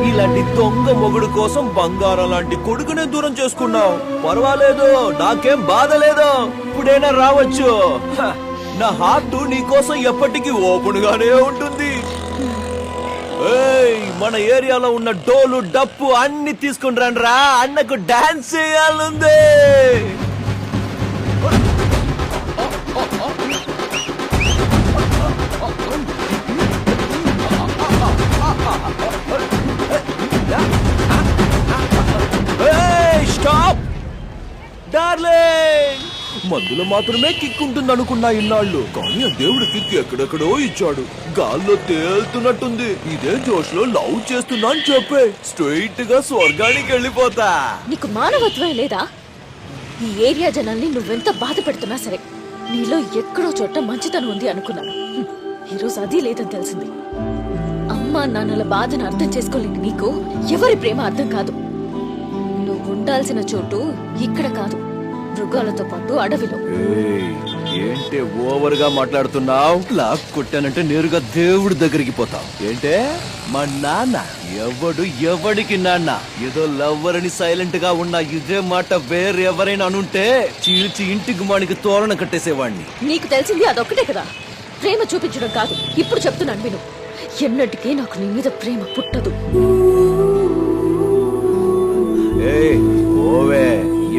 ఇలాంటి దొంగ మొగుడు కోసం బంగారం లాంటి కొడుకునే దూరం చేసుకున్నావు. పర్వాలేదు, నాకేం బాధ లేదు. ఇప్పుడైనా రావచ్చు. నా హార్ట్ నీకోసం ఎప్పటికీ ఓపెన్ గానే ఉంటుంది. మన ఏరియాలో ఉన్న డోలు డప్పు అన్ని తీసుకుని రండి రా, అన్నకు డాన్స్ చేయాలంది. మందులో మాత్రమే కిక్ ఉంటుంది అనుకున్నా ఇన్నాళ్ళు, కానీ ఆ దేవుడు కిక్ ఎక్కడెక్కడో ఇచ్చాడు. గాల్లో తేలుతున్నట్టుంది. ఇదే జోష్ లో లవ్ చేస్తున్నా అని చెప్పే స్ట్రైట్ గా స్వర్గానికి వెళ్ళిపోతా. నీకు మానవత్వం లేదా? ఈ ఏరియా జనాల్ని నువ్వెంత బాధ పెడుతున్నా సరే నీలో ఎక్కడో చోట మంచితనం ఉంది అనుకున్నాను. ఈరోజు అది లేదని తెలిసింది. అమ్మా నాన్నల బాధను అర్థం చేసుకోలేని నీకు ఎవరి ప్రేమ అర్థం కాదు. నువ్వు ఉండాల్సిన చోటు ఇక్కడ కాదు, మృగాలతో పాటు అడవిలో. ఏంటే ఓవర్ గా మాట్లాడుతున్నావు? లాక్ కొట్టానంటే నేరుగా దేవుడి దగ్గరికి పోతావు ఏంటే? మా నాన్న ఎవడికి నాన్న? ఏదో లవ్వర్ అని సైలెంట్ గా ఉన్నా ఇదే మాట వేరెవరైనా అనుంటే చీల్చి ఇంటికి మానికి తోరణ కట్టేసేవాడిని. నీకు తెలిసింది అదొక్కటే కదా, ప్రేమ చూపించడం కాదు. ఇప్పుడు చెప్తున్నాను విను, ఎన్నటికీ నాకు నీ మీద ప్రేమ పుట్టదు. ఓవే,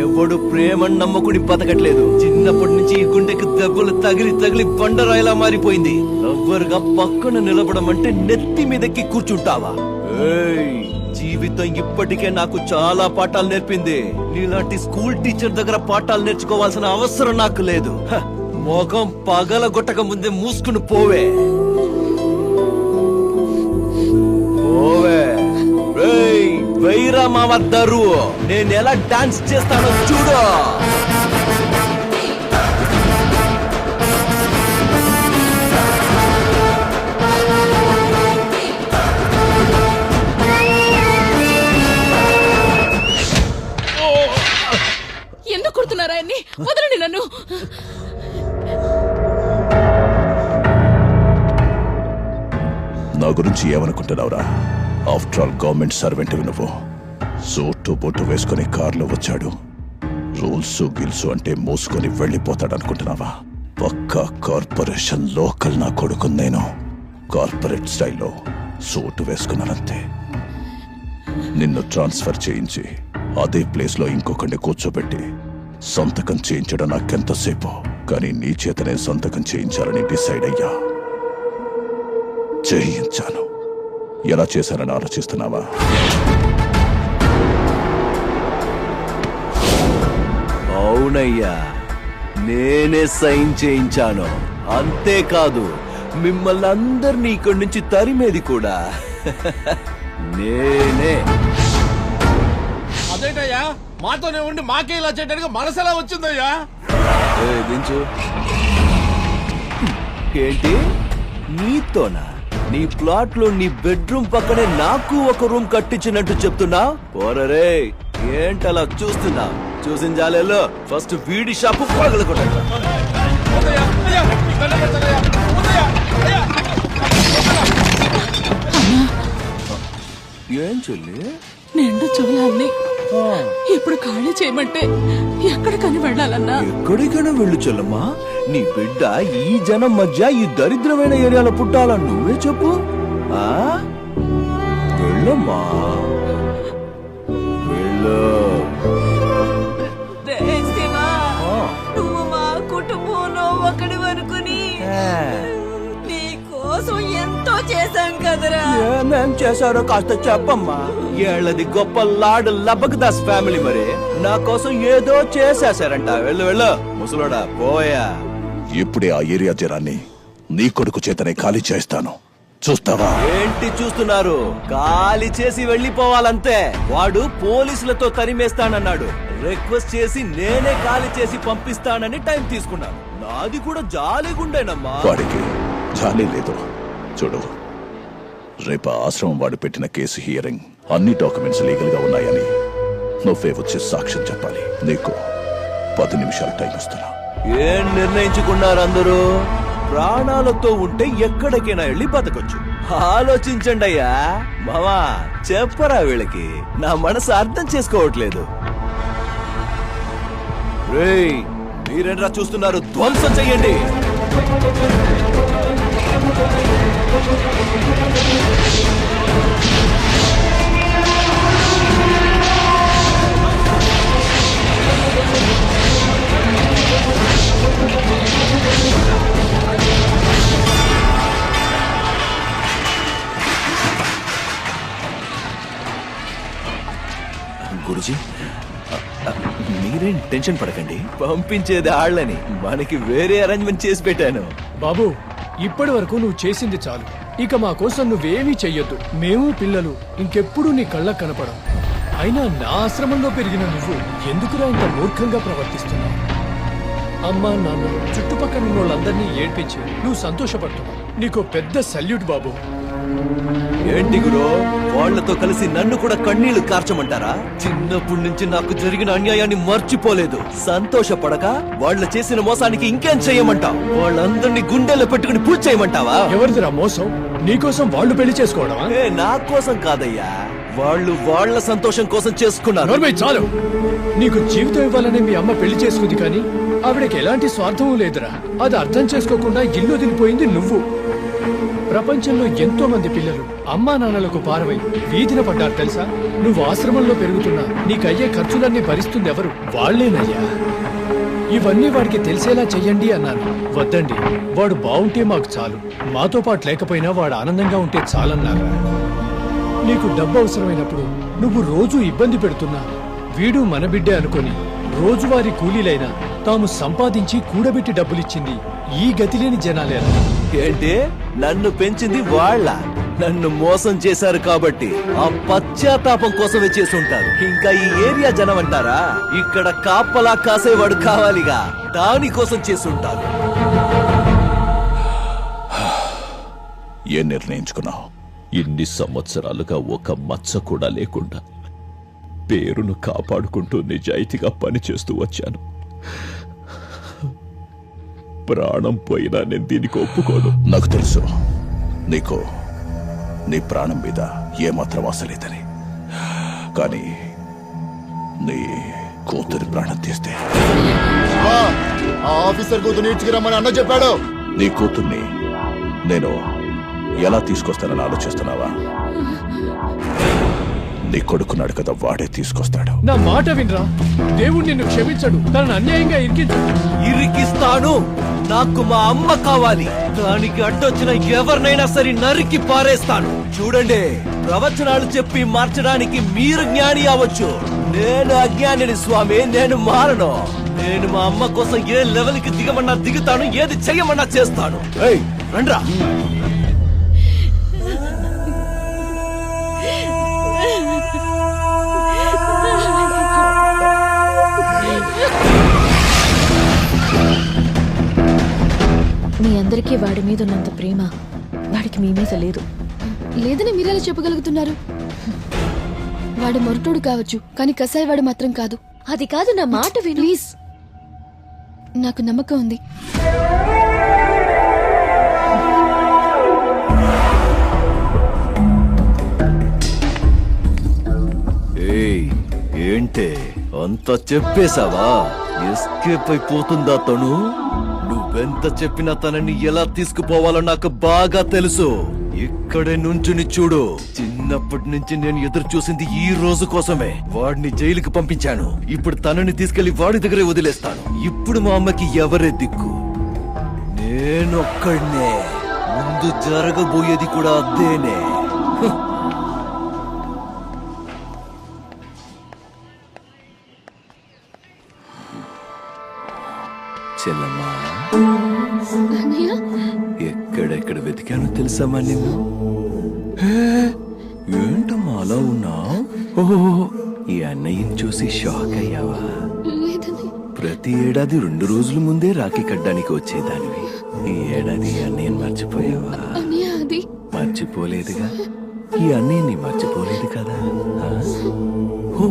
ఎవడు ప్రేమను నమ్మకుని బతకట్లేదు. చిన్నప్పటి నుంచి ఈ గుండెకి దెబ్బలు తగిలి తగిలి బండరాయిలా మారిపోయింది. లవ్వర్గా పక్కన నిలబడం అంటే నెత్తి మీదకి కూర్చుంటావా? జీవితం ఇప్పటికే నాకు చాలా పాఠాలు నేర్పింది. నీలాంటి స్కూల్ టీచర్ దగ్గర పాఠాలు నేర్చుకోవాల్సిన అవసరం నాకు లేదు. మోగం పగల గొట్టక ముందే మూసుకుని పోవే. వైరా మామద్దరు, నేను ఎలా డాన్స్ చేస్తానో చూడు. ఎందుకు కొడుతున్నారా? వదలండి నన్ను. నా గురించి ఏమనుకుంటున్నావురా? ఆఫ్టర్ ఆల్ గవర్నమెంట్ సర్వెంట్ నువ్వు. సూటు బొట్టు వేసుకుని కార్లో వచ్చాడు. రూల్స్ గిల్సు అంటే మోసుకొని వెళ్ళిపోతాడనుకుంటున్నావా? పక్కా కార్పొరేషన్ లోకల్ నా కొడుకు. నేను కార్పొరేట్ స్టైల్లో సూటు వేసుకున్నానంతే. నిన్ను ట్రాన్స్ఫర్ చేయించి అదే ప్లేస్ లో ఇంకొకరిని కూర్చోబెట్టి సంతకం చేయించడం నాకెంతసేపు, కానీ నీ చేతనే సంతకం చేయించాలని డిసైడ్ అయ్యా. చేయించాను. ఎలా చేశానని ఆలోచిస్తున్నావా? అవునయ్యా, నేనే సైన్ చేయించాను. అంతేకాదు, మిమ్మల్ని అందరినీ ఇక్కడి నుంచి తరిమేది కూడా నేనే. అదేంటయ్యా, మాతోనే ఉండి మాకే ఇలా చేయడానికి మనసెలా వచ్చిందయ్యా? దించు. ఏంటి నీతోనా? నీ ప్లాట్ లో నీ బెడ్రూమ్ పక్కనే నాకు ఒక రూమ్ కట్టించినట్టు చెప్తున్నా? పోరరే, ఏంటలా చూస్తున్నా? చూసిన జాలేలో ఫస్ట్ వీడి షాపు పగల కొట్టాలి. ఏం చెల్లి? నిండు చూడాలని ఇప్పుడు ఖాళీ చేయమంటే ఎక్కడికని వెళ్ళాలన్నా? ఎక్కడికైనా వెళ్ళు చెల్లమ్మా. నీ బిడ్డ ఈ జనం మధ్య ఈ దరిద్రమైన ఏరియాలో పుట్టాలని నువ్వే చెప్పు. వెళ్ళమ్మా, వెళ్ళు. నువ్వు మా కుటుంబంలో ఒకటి వరకుని నీకోసం ఎంతో చేశాం కదరా. ఏమేం చేశారో కాస్త చెప్పమ్మా. ఏళ్ళది గొప్ప లాడ్ లబక్దాస్ ఫ్యామిలీ, మరి నా కోసం ఏదో చేసేశారంట. వెళ్ళు వెళ్ళు ముసలోడా, పోయా. ఇప్పుడే ఆ ఏరియా జనాన్ని నీ కొడుకు చేతనే ఖాళీ చేస్తాను. చూస్తావా? ఏంటి చూస్తున్నారు? ఖాళీ చేసి వెళ్ళిపోవాలంతే. వాడు పోలీసులతో తరిమేస్తానన్నాడు. రిక్వెస్ట్ చేసి నేనే ఖాళీ చేసి పంపిస్తానని టైం తీసుకున్నాను. నాది కూడా జాలిగుండేనమ్మా. వాడికి జాలి లేదు. చూడు, రేపు ఆశ్రమం వాడు పెట్టిన కేసు హియరింగ్ అన్ని డాక్యుమెంట్స్ లీగల్ గా ఉన్నాయని నువ్వే వచ్చి సాక్ష్యం చెప్పాలి. నీకు 10 నిమిషాలు టైం ఇస్తున్నా. ఏం నిర్ణయించుకున్నారు అందరూ? ప్రాణాలతో ఉంటే ఎక్కడికైనా వెళ్ళి బతకొచ్చు. ఆలోచించండి అయ్యా మావా. చెప్పరా వీళ్ళకి నా మనసు అర్థం చేసుకోవట్లేదు. రేయ్, మీరేంట్రా చూస్తున్నారు? ధ్వంసం చెయ్యండి. గురుజీ, మీరేం టెన్షన్ పడకండి. పంపించేది ఆళ్ళని, మనకి వేరే అరేంజ్మెంట్ చేసి పెట్టాను. బాబు, ఇప్పటి వరకు నువ్వు చేసింది చాలు. ఇక మా కోసం నువ్వేమీ చెయ్యొద్దు. మేము పిల్లలు ఇంకెప్పుడు నీ కళ్ళకు కనపడం. అయినా నా ఆశ్రమంలో పెరిగిన నువ్వు ఎందుకురా ఇంత మూర్ఖంగా ప్రవర్తిస్తున్నావు? అమ్మా నాన్న చుట్టుపక్కల ఉన్న వాళ్ళందరినీ ఏడ్పించి నువ్వు సంతోషపడుతున్నావు. నీకు పెద్ద సల్యూట్ బాబు. ఏంటి గురు, వాళ్లతో కలిసి నన్ను కూడా కన్నీళ్లు కార్చమంటారా? చిన్నప్పటి నుంచి నాకు జరిగిన అన్యాయాన్ని మర్చిపోలేదు. సంతోషపడక వాళ్ళ చేసిన మోసానికి ఇంకేం చెయ్యమంటావు? వాళ్ళందరినీ గుండెల్లో పెట్టుకుని పూజ చేయమంటావా? ఎవరిదిరా మోసం? నీకోసం వాళ్ళు పెళ్లి చేసుకోవడమా? నా కోసం కాదయ్యా, వాళ్ళు వాళ్ళ సంతోషం కోసం చేసుకున్నారు. నోర్మై చాలు. నీకు జీవితం ఇవ్వాలని మీ అమ్మ పెళ్లి చేసుకుంది, కానీ ఆవిడకి ఎలాంటి స్వార్థమూ లేదురా. అది అర్థం చేసుకోకుండా ఇల్లు వదిలిపోయింది నువ్వు. ప్రపంచంలో ఎంతో మంది పిల్లలు అమ్మా నాన్నలకు పారవై వీధిన పడ్డారు తెలుసా? నువ్వు ఆశ్రమంలో పెరుగుతున్నా నీకయ్యే ఖర్చులన్నీ భరిస్తుంది ఎవరు? వాళ్లేనయ్యా. ఇవన్నీ వాడికి తెలిసేలా చెయ్యండి అన్నాను. వద్దండి, వాడు బావుంటే మాకు చాలు, మాతో పాటు లేకపోయినా వాడు ఆనందంగా ఉంటే చాలన్నారా. నీకు డబ్బు అవసరమైనప్పుడు నువ్వు రోజు ఇబ్బంది పెడుతున్నా వీడు మన బిడ్డే అనుకొని రోజువారీ కూలీలైనా తాము సంపాదించి కూడబెట్టి డబ్బులిచ్చింది ఈ గతిలేని జనాలేరా. ఏంటి, నన్ను పెంచింది వాళ్ళ? నన్ను మోసం చేశారు కాబట్టి ఆ పశ్చాత్తాపం కోసమే చేసి ఉంటారు. ఇంకా ఈ ఏరియా జనం అంటారా? ఇక్కడ కాపలా కాసేవాడు కావాలిగా, దానికోసం చేసి ఉంటారు. ఏం నిర్ణయించుకున్నావు? ఇన్ని సంవత్సరాలుగా ఒక మచ్చ కూడా లేకుండా పేరును కాపాడుకుంటూ నిజాయితీగా పనిచేస్తూ వచ్చాను. ప్రాణం పోయినా నేను దీనికి ఒప్పుకోను. నాకు తెలుసు నీకు నీ ప్రాణం మీద ఏమాత్రం ఆశ లేదని. కానీ నీ కూతురి ప్రాణం తీస్తే ఆ ఆఫీసర్ కూతురు నేర్చుకురమ్మని అన్న చెప్పాడు. నీ కూతుర్ని నేను ఎలా తీసుకొస్తానని ఆలోచిస్తున్నావా? నీ కొడుకున్నాడు కదా, వాడే తీసుకొస్తాడు. నా మాట వినరా. దేవుడు నిన్ను క్షమించడు. తనను అన్యాయంగా ఇరికిస్తాను. నాకు మా అమ్మ కావాలి. దానికి అడ్డొచ్చిన ఎవరినైనా సరే నరికి పారేస్తాను. చూడండి, ప్రవచనాలు చెప్పి మార్చడానికి మీరు జ్ఞాని అవ్వచ్చు, నేను అజ్ఞానిని స్వామి. నేను మారను. నేను మా అమ్మ కోసం ఏ లెవెల్ కి దిగమన్నా దిగుతాను, ఏది చెయ్యమన్నా చేస్తాను. ఏయ్ రండ్రా. మీ అందరికీ వాడి మీద ఉన్నంత ప్రేమ వాడికి మీ మీద లేదు. లేదని మీరెలా చెప్పగలుగుతున్నారు? వాడు మొరటోడు కావచ్చు, కానీ కసాయివాడు మాత్రం కాదు. అది కాదు, నా మాట విను. ప్లీజ్, నాకు నమ్మకం ఉంది. ఏయ్, ఏంటే అంతా చెప్పేశావా? ఎస్కేప్ అయిపోతుందా తను? నువ్వెంత చెప్పినా తనని ఎలా తీసుకుపోవాలో నాకు బాగా తెలుసు. ఇక్కడే నుంచుని చూడు. చిన్నప్పటి నుంచి నేను ఎదురు చూసింది ఈ రోజు కోసమే. వాడిని జైలుకి పంపించాను. ఇప్పుడు తనని తీసుకెళ్లి వాడి దగ్గరే వదిలేస్తాను. ఇప్పుడు మా అమ్మకి ఎవరే దిక్కు? నేనొక్కడ్నే. ముందు జరగబోయేది కూడా అదేనే. చెల్లమ్మా, ఎక్కడెక్కడ వెతికానో తెలుసామా నిన్ను? ఏంటమ్మా అలా ఉన్నావు? ఓహో, ఈ అన్నయ్యని చూసి షాక్ అయ్యావా? ప్రతి ఏడాది 2 రోజుల ముందే రాఖీ కట్టడానికి వచ్చేదానివి. ఈ ఏడాది అన్నయ్యని మర్చిపోయావా? మర్చిపోలేదుగా. ఈ అన్నయ్యని మర్చిపోలేదు కదా. ఓ,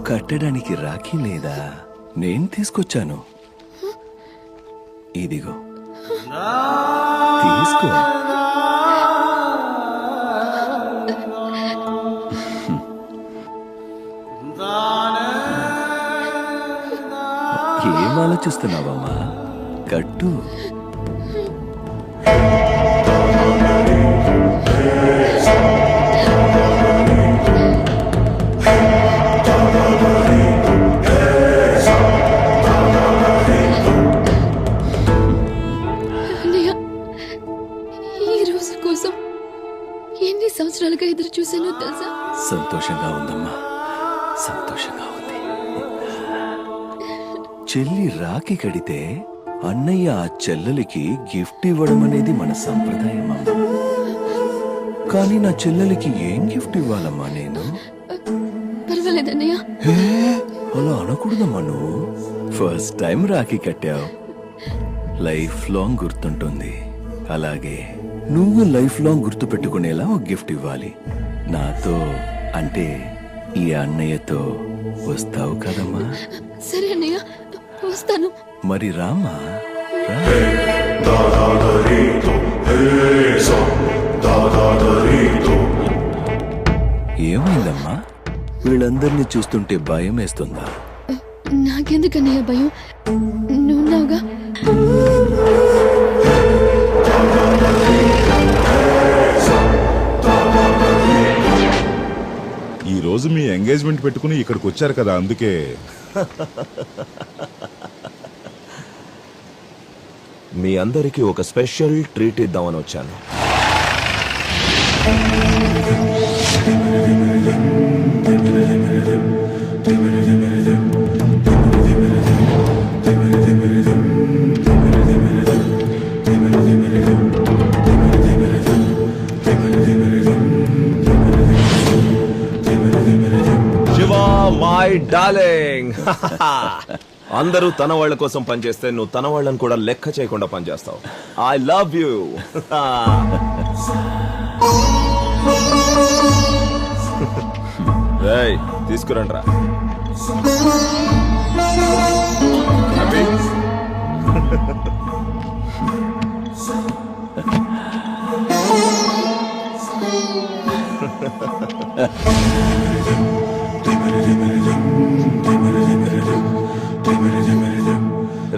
కట్టడానికి రాఖీ లేదా? నేను తీసుకొచ్చాను. ఇదిగో తీసుకో. ఆలోచిస్తున్నావమ్మా? కట్టు. అన్నయ్య, ఈ రోజు కోసం ఎన్ని సంవత్సరాలుగా ఎదురు చూశానో తెలుసా? సంతోషంగా ఉందమ్మా, సంతోషంగా ఉంది. చెల్లి రాఖీ కడితే అన్నయ్య ఆ చెల్లెలికి గిఫ్ట్ ఇవ్వడం అనేది మన సంప్రదాయం అమ్మా. కానీ నా చెల్లెలికి ఏం గిఫ్ట్ ఇవ్వాలమ్మా నేను? పర్వాలేదన్నయ్య. హే, అలా అనకూడదమ్మా. నువ్వు ఫస్ట్ టైం రాఖీ కట్టావు, లైఫ్ లాంగ్ గుర్తుంటుంది. అలాగే నువ్వు లైఫ్ లాంగ్ గుర్తు పెట్టుకునేలా ఒక గిఫ్ట్ ఇవ్వాలి. నాతో అంటే ఈ అన్నయ్యతో వస్తావు కదమ్మా? సరే అన్నయ్య, వస్తాను. మరి రామా, రా. ఏమైందమ్మా? వీళ్ళందరినీ చూస్తుంటే భయం వేస్తుందా? నాకెందుకన్నయ్య భయం? నువ్వున్నావుగా. ఈ రోజు మీ ఎంగేజ్మెంట్ పెట్టుకుని ఇక్కడికి వచ్చారు కదా, అందుకే. మీ అందరికీ ఒక స్పెషల్ ట్రీట్ ఇద్దామని వచ్చాను. శివా మై డార్లింగ్, అందరూ తన వాళ్ళ కోసం పనిచేస్తే నువ్వు తన వాళ్ళని కూడా లెక్క చేయకుండా పనిచేస్తావు. I love you. తీసుకురండి రా.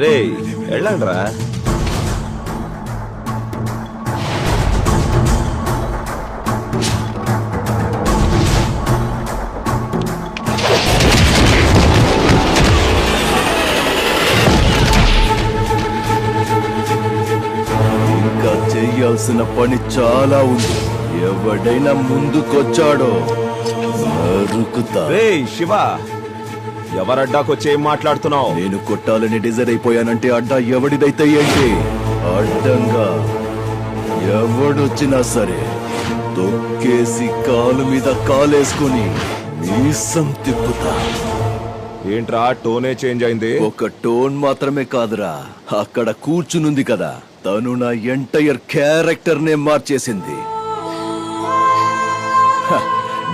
రే వెళ్ళండి రా. ఇంకా చెయ్యాల్సిన పని చాలా ఉంది. ఎవడైనా ముందుకొచ్చాడో నరుకుతా. రే శివ, ఎవరడ్డాకొచ్చి ఏం మాట్లాడుతున్నావు? నేను కొట్టాలని డిజైర్ అయిపోయానంటే అడ్డా ఎవడిదైతే ఏంటి? అడ్డంగా ఎవడొచ్చినా సరే తొక్కేసి కాలు మీద కాలేసుకుని మీసం తిప్పుతా. ఏంట్రా టోనే చేంజ్ అయింది? ఒక టోన్ మాత్రమే కాదురా, అక్కడ కూర్చునుంది కదా, తను నా ఎంటైర్ క్యారెక్టర్ నే మార్చేసింది. హ,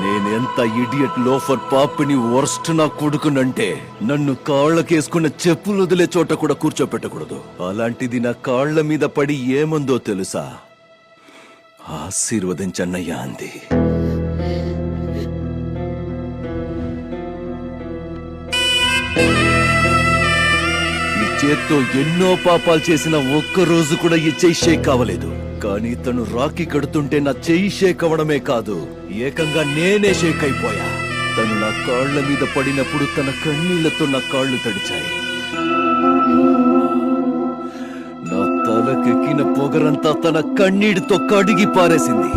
నేనెంత ఇడియట్ లోఫర్ పాపిని వర్స్ట్ నా కొడుకునంటే నన్ను కాళ్ళకేసుకున్న చెప్పులు వదిలే చోట కూడా కూర్చోపెట్టకూడదు. అలాంటిది నా కాళ్ల మీద పడి ఏమందో తెలుసా? ఆశీర్వదించన్నయ్యా అంది. చేత్తో ఎన్నో పాపాలు చేసిన ఒక్క రోజు కూడా ఈ చెయ్యి షేక్ కావలేదు. కానీ తను రాఖీ కడుతుంటే నా చెయ్యి షేక్ అవడమే కాదు, ఏకంగా నేనే షేక్ అయిపోయా. తను నా కాళ్ల మీద పడినప్పుడు తన కన్నీళ్లతో నా కాళ్ళు తడిచాయి. నా తలకెక్కిన పొగరంతా తన కన్నీటితో కడిగి పారేసింది.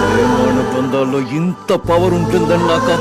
ప్రేమానుబంధాల్లో ఇంత పవర్ ఉంటుందని నాకు